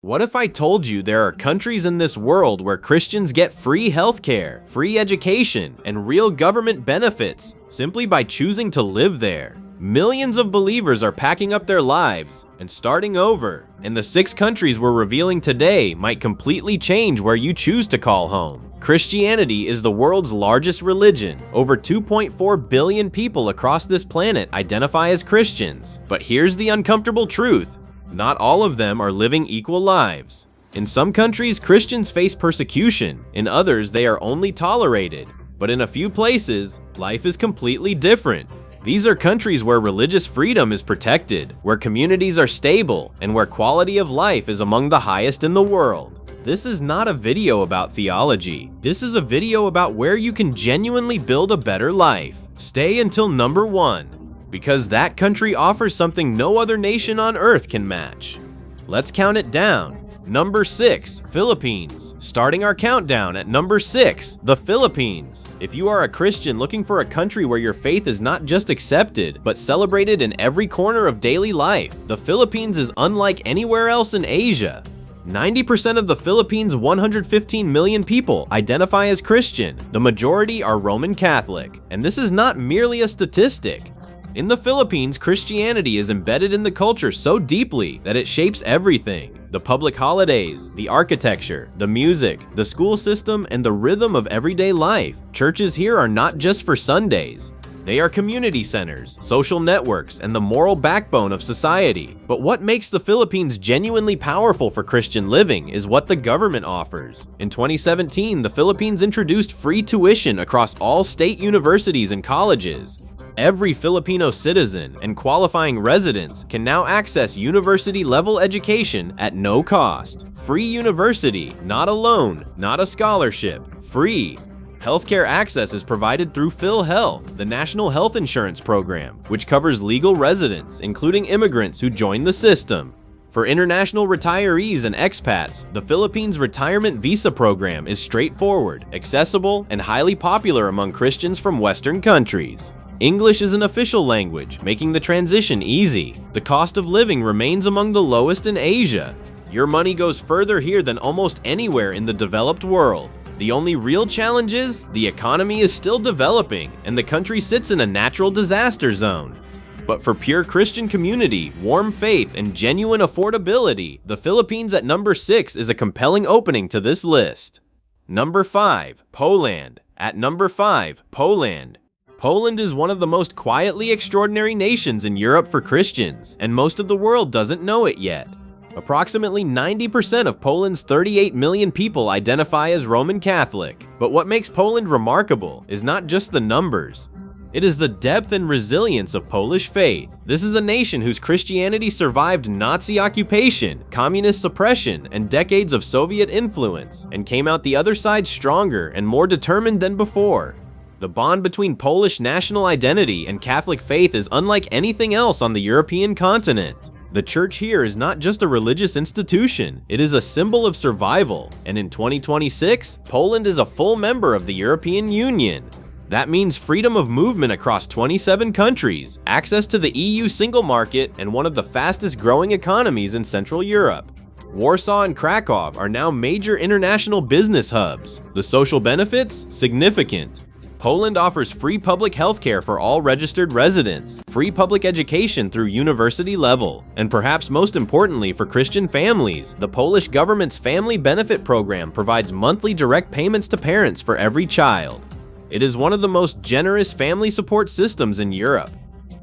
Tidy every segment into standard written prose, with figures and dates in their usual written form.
What if I told you there are countries in this world where Christians get free healthcare, free education, and real government benefits simply by choosing to live there? Millions of believers are packing up their lives and starting over, and the 6 countries we're revealing today might completely change where you choose to call home. Christianity is the world's largest religion. Over 2.4 billion people across this planet identify as Christians. But here's the uncomfortable truth. Not all of them are living equal lives. In some countries, Christians face persecution. In others, they are only tolerated. But in a few places, life is completely different. These are countries where religious freedom is protected, where communities are stable, and where quality of life is among the highest in the world. This is not a video about theology. This is a video about where you can genuinely build a better life. Stay until number 1. Because that country offers something no other nation on earth can match. Let's count it down. Number 6, Philippines. Starting our countdown at number 6, the Philippines. If you are a Christian looking for a country where your faith is not just accepted, but celebrated in every corner of daily life, the Philippines is unlike anywhere else in Asia. 90% of the Philippines' 115 million people identify as Christian. The majority are Roman Catholic, and this is not merely a statistic. In the Philippines, Christianity is embedded in the culture so deeply that it shapes everything. The public holidays, the architecture, the music, the school system, and the rhythm of everyday life. Churches here are not just for Sundays. They are community centers, social networks, and the moral backbone of society. But what makes the Philippines genuinely powerful for Christian living is what the government offers. In 2017, the Philippines introduced free tuition across all state universities and colleges. Every Filipino citizen and qualifying residents can now access university-level education at no cost. Free university, not a loan, not a scholarship, free. Healthcare access is provided through PhilHealth, the national health insurance program, which covers legal residents, including immigrants who join the system. For international retirees and expats, the Philippines Retirement Visa program is straightforward, accessible, and highly popular among Christians from Western countries. English is an official language, making the transition easy. The cost of living remains among the lowest in Asia. Your money goes further here than almost anywhere in the developed world. The only real challenge is, the economy is still developing, and the country sits in a natural disaster zone. But for pure Christian community, warm faith, and genuine affordability, the Philippines at number 6 is a compelling opening to this list. Number 5, Poland. At number 5, Poland. Poland is one of the most quietly extraordinary nations in Europe for Christians, and most of the world doesn't know it yet. Approximately 90% of Poland's 38 million people identify as Roman Catholic. But what makes Poland remarkable is not just the numbers. It is the depth and resilience of Polish faith. This is a nation whose Christianity survived Nazi occupation, communist suppression, and decades of Soviet influence, and came out the other side stronger and more determined than before. The bond between Polish national identity and Catholic faith is unlike anything else on the European continent. The church here is not just a religious institution, it is a symbol of survival, and in 2026, Poland is a full member of the European Union. That means freedom of movement across 27 countries, access to the EU single market, and one of the fastest growing economies in Central Europe. Warsaw and Krakow are now major international business hubs. The social benefits? Significant. Poland offers free public healthcare for all registered residents, free public education through university level, and perhaps most importantly for Christian families, the Polish government's family benefit program provides monthly direct payments to parents for every child. It is one of the most generous family support systems in Europe.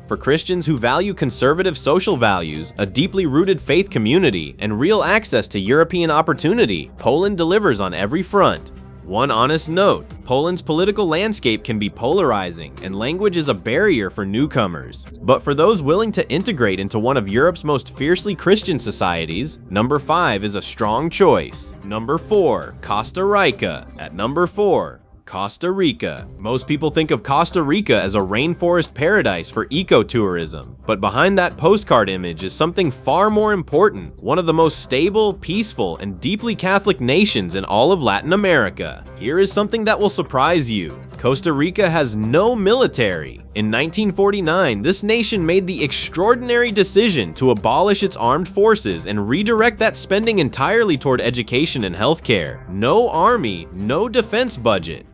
For Christians who value conservative social values, a deeply rooted faith community, and real access to European opportunity, Poland delivers on every front. One honest note, Poland's political landscape can be polarizing, and language is a barrier for newcomers. But for those willing to integrate into one of Europe's most fiercely Christian societies, number 5 is a strong choice. Number 4, Costa Rica. At number 4, Costa Rica. Most people think of Costa Rica as a rainforest paradise for ecotourism, but behind that postcard image is something far more important, one of the most stable, peaceful, and deeply Catholic nations in all of Latin America. Here is something that will surprise you. Costa Rica has no military. In 1949, this nation made the extraordinary decision to abolish its armed forces and redirect that spending entirely toward education and healthcare. No army, no defense budget.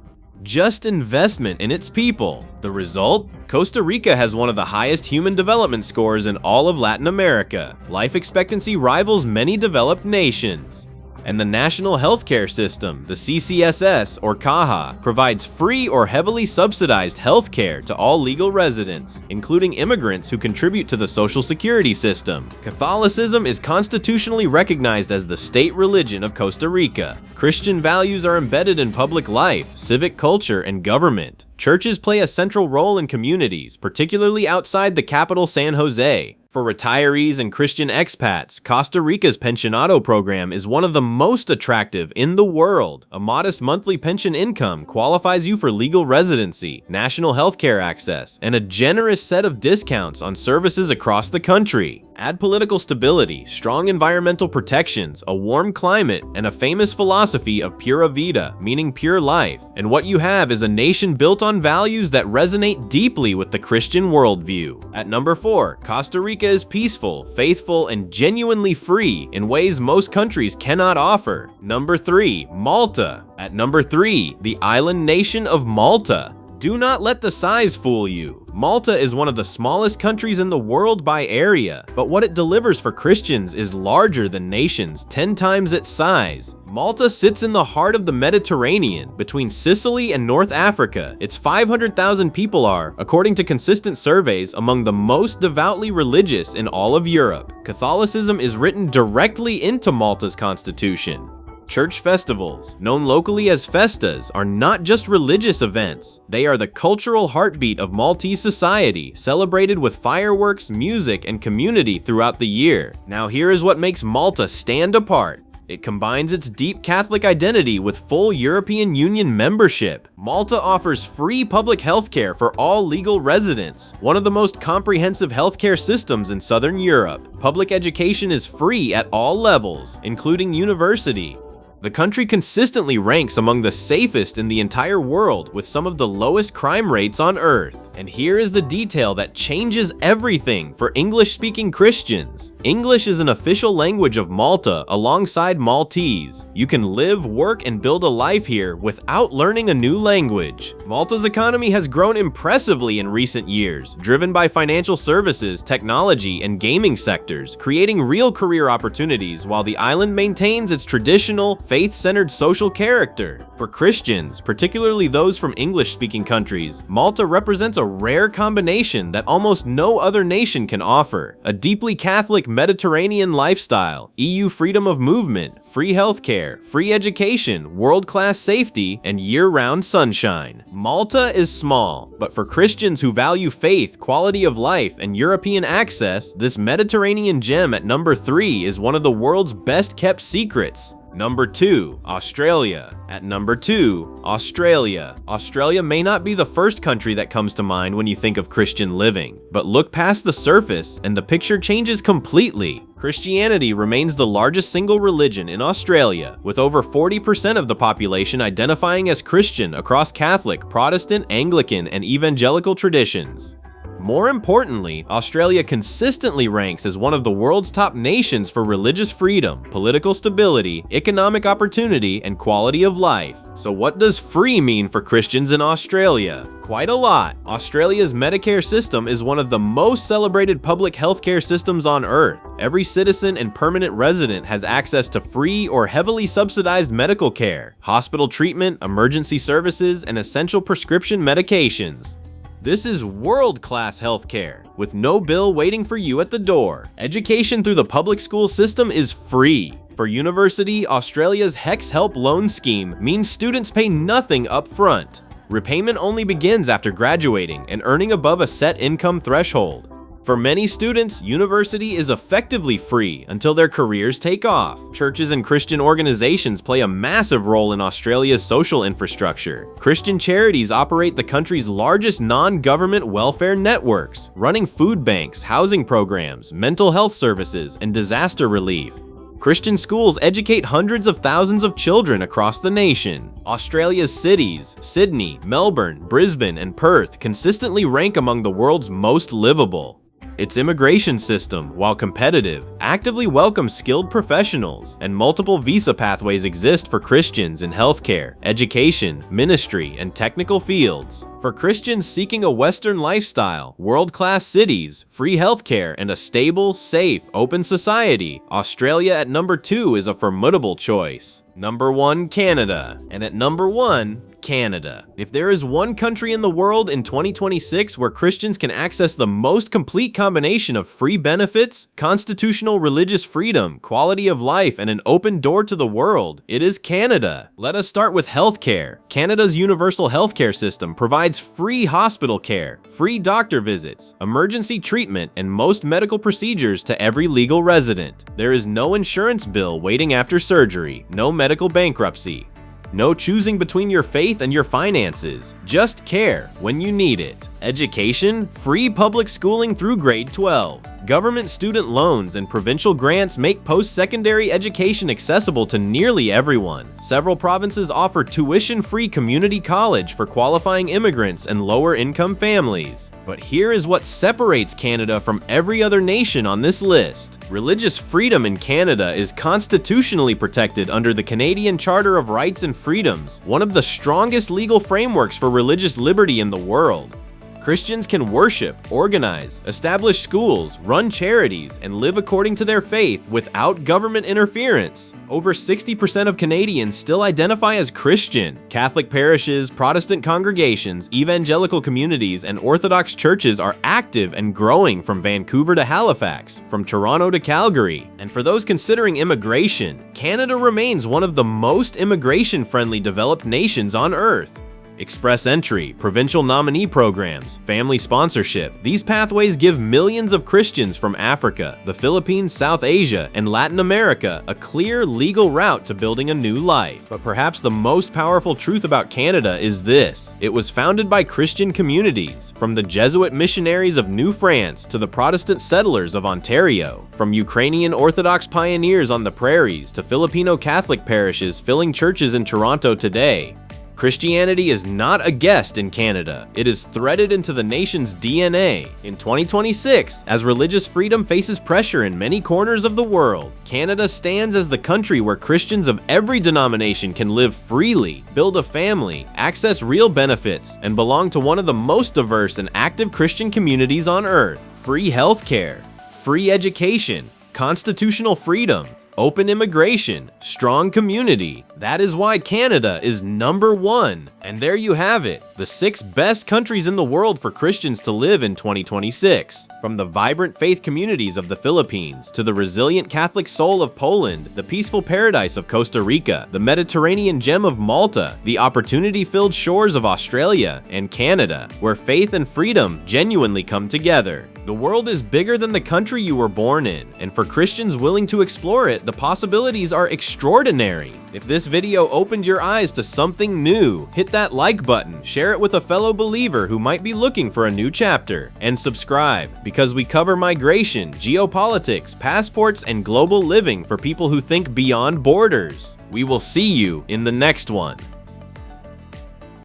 Just investment in its people. The result? Costa Rica has one of the highest human development scores in all of Latin America. Life expectancy rivals many developed nations. And the national healthcare system, the CCSS or CAHA, provides free or heavily subsidized healthcare to all legal residents, including immigrants who contribute to the social security system. Catholicism is constitutionally recognized as the state religion of Costa Rica. Christian values are embedded in public life, civic culture, and government. Churches play a central role in communities, particularly outside the capital San Jose. For retirees and Christian expats, Costa Rica's pensionado program is one of the most attractive in the world. A modest monthly pension income qualifies you for legal residency, national healthcare access, and a generous set of discounts on services across the country. Add political stability, strong environmental protections, a warm climate, and a famous philosophy of pura vida, meaning pure life, and what you have is a nation built on values that resonate deeply with the Christian worldview. At number 4, Costa Rica is peaceful, faithful, and genuinely free in ways most countries cannot offer. Number 3, Malta. At number 3, the island nation of Malta. Do not let the size fool you. Malta is one of the smallest countries in the world by area, but what it delivers for Christians is larger than nations 10 times its size. Malta sits in the heart of the Mediterranean, between Sicily and North Africa. Its 500,000 people are, according to consistent surveys, among the most devoutly religious in all of Europe. Catholicism is written directly into Malta's constitution. Church festivals, known locally as festas, are not just religious events. They are the cultural heartbeat of Maltese society, celebrated with fireworks, music, and community throughout the year. Now here is what makes Malta stand apart. It combines its deep Catholic identity with full European Union membership. Malta offers free public healthcare for all legal residents, one of the most comprehensive healthcare systems in Southern Europe. Public education is free at all levels, including university. The country consistently ranks among the safest in the entire world, with some of the lowest crime rates on Earth. And here is the detail that changes everything for English-speaking Christians. English is an official language of Malta alongside Maltese. You can live, work, and build a life here without learning a new language. Malta's economy has grown impressively in recent years, driven by financial services, technology, and gaming sectors, creating real career opportunities while the island maintains its traditional, faith-centered social character. For Christians, particularly those from English-speaking countries, Malta represents a rare combination that almost no other nation can offer. A deeply Catholic Mediterranean lifestyle, EU freedom of movement, free healthcare, free education, world-class safety, and year-round sunshine. Malta is small, but for Christians who value faith, quality of life, and European access, this Mediterranean gem at number 3 is one of the world's best-kept secrets. Number 2, Australia. At number 2, Australia. Australia may not be the first country that comes to mind when you think of Christian living, but look past the surface and the picture changes completely. Christianity remains the largest single religion in Australia, with over 40% of the population identifying as Christian across Catholic, Protestant, Anglican, and evangelical traditions. More importantly, Australia consistently ranks as one of the world's top nations for religious freedom, political stability, economic opportunity, and quality of life. So what does free mean for Christians in Australia? Quite a lot. Australia's Medicare system is one of the most celebrated public healthcare systems on Earth. Every citizen and permanent resident has access to free or heavily subsidized medical care, hospital treatment, emergency services, and essential prescription medications. This is world-class healthcare, with no bill waiting for you at the door. Education through the public school system is free. For university, Australia's HEX Help loan scheme means students pay nothing up front. Repayment only begins after graduating and earning above a set income threshold. For many students, university is effectively free until their careers take off. Churches and Christian organizations play a massive role in Australia's social infrastructure. Christian charities operate the country's largest non-government welfare networks, running food banks, housing programs, mental health services, and disaster relief. Christian schools educate hundreds of thousands of children across the nation. Australia's cities, Sydney, Melbourne, Brisbane, and Perth consistently rank among the world's most livable. Its immigration system, while competitive, actively welcomes skilled professionals, and multiple visa pathways exist for Christians in healthcare, education, ministry, and technical fields. For Christians seeking a Western lifestyle, world-class cities, free healthcare, and a stable, safe, open society, Australia at number 2 is a formidable choice. Number 1, Canada. And at number 1, Canada. If there is one country in the world in 2026 where Christians can access the most complete combination of free benefits, constitutional religious freedom, quality of life, and an open door to the world, it is Canada. Let us start with healthcare. Canada's universal healthcare system provides free hospital care, free doctor visits, emergency treatment, and most medical procedures to every legal resident. There is no insurance bill waiting after surgery, no medical bankruptcy. No choosing between your faith and your finances, just care when you need it. Education, free public schooling through grade 12. Government student loans and provincial grants make post-secondary education accessible to nearly everyone. Several provinces offer tuition-free community college for qualifying immigrants and lower-income families. But here is what separates Canada from every other nation on this list. Religious freedom in Canada is constitutionally protected under the Canadian Charter of Rights and Freedoms, one of the strongest legal frameworks for religious liberty in the world. Christians can worship, organize, establish schools, run charities, and live according to their faith without government interference. Over 60% of Canadians still identify as Christian. Catholic parishes, Protestant congregations, evangelical communities, and Orthodox churches are active and growing from Vancouver to Halifax, from Toronto to Calgary. And for those considering immigration, Canada remains one of the most immigration-friendly developed nations on Earth. Express entry, provincial nominee programs, family sponsorship. These pathways give millions of Christians from Africa, the Philippines, South Asia, and Latin America a clear legal route to building a new life. But perhaps the most powerful truth about Canada is this: it was founded by Christian communities, from the Jesuit missionaries of New France to the Protestant settlers of Ontario, from Ukrainian Orthodox pioneers on the prairies to Filipino Catholic parishes filling churches in Toronto today. Christianity is not a guest in Canada. It is threaded into the nation's DNA. In 2026, as religious freedom faces pressure in many corners of the world, Canada stands as the country where Christians of every denomination can live freely, build a family, access real benefits, and belong to one of the most diverse and active Christian communities on earth. Free healthcare, free education, constitutional freedom, open immigration, strong community. That is why Canada is number 1. And there you have it, the 6 best countries in the world for Christians to live in 2026. From the vibrant faith communities of the Philippines, to the resilient Catholic soul of Poland, the peaceful paradise of Costa Rica, the Mediterranean gem of Malta, the opportunity-filled shores of Australia and Canada, where faith and freedom genuinely come together. The world is bigger than the country you were born in, and for Christians willing to explore it, the possibilities are extraordinary. If this video opened your eyes to something new, hit that like button, share it with a fellow believer who might be looking for a new chapter, and subscribe, because we cover migration, geopolitics, passports, and global living for people who think beyond borders. We will see you in the next one.